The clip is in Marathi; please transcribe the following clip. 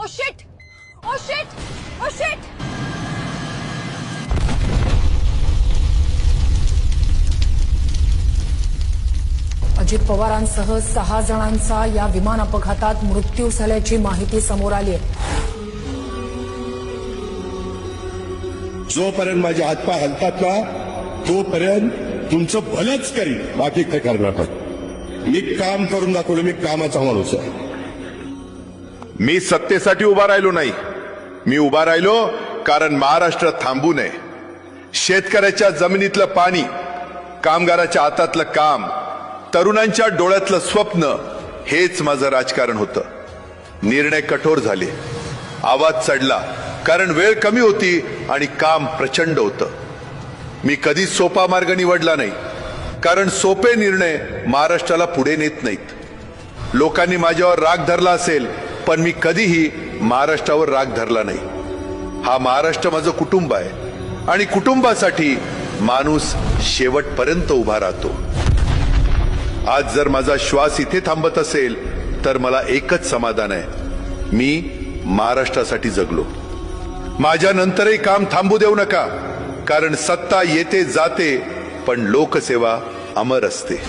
ओ shit, oh shit, oh shit. Ajit पवारांसह 6 जणांचा या विमान अपघातात मृत्यू झाल्याची माहिती समोर आली आहे. जोपर्यंत माझे हातपाय हलतात ना तोपर्यंत तुमचं भलंच करीन, बाकी काय करणार नाही. मी काम करून दाखवलं, मी कामाचा माणूस आहे. मी सत्तेसाठी उभा राहिलो नाही, मी उभा राहिलो कारण महाराष्ट्र थांबू नये. शेतकऱ्याच्या जमिनीतलं पाणी, कामगाराच्या हातातलं काम, तरुणांच्या डोळ्यातलं स्वप्न, हेच माझं राजकारण होतं. निर्णय कठोर झाले, आवाज चढला, कारण वेळ कमी होती आणि काम प्रचंड होतं. मी कधीच सोपा मार्ग निवडला नाही, कारण सोपे निर्णय महाराष्ट्राला पुढे नेत नाहीत. लोकांनी माझ्यावर राग धरला असेल, पण मी कधीही महाराष्ट्रावर राग धरला नाही. हा महाराष्ट्र माझं कुटुंब आहे आणि कुटुंबासाठी माणूस शेवटपर्यंत उभा राहतो. आज जर माझा श्वास इथे थांबत असेल तर मला एकच समाधान आहे, मी महाराष्ट्रासाठी जगलो. माझ्या नंतरही काम थांबू देऊ नका, कारण सत्ता येते जाते पण लोकसेवा अमर असते.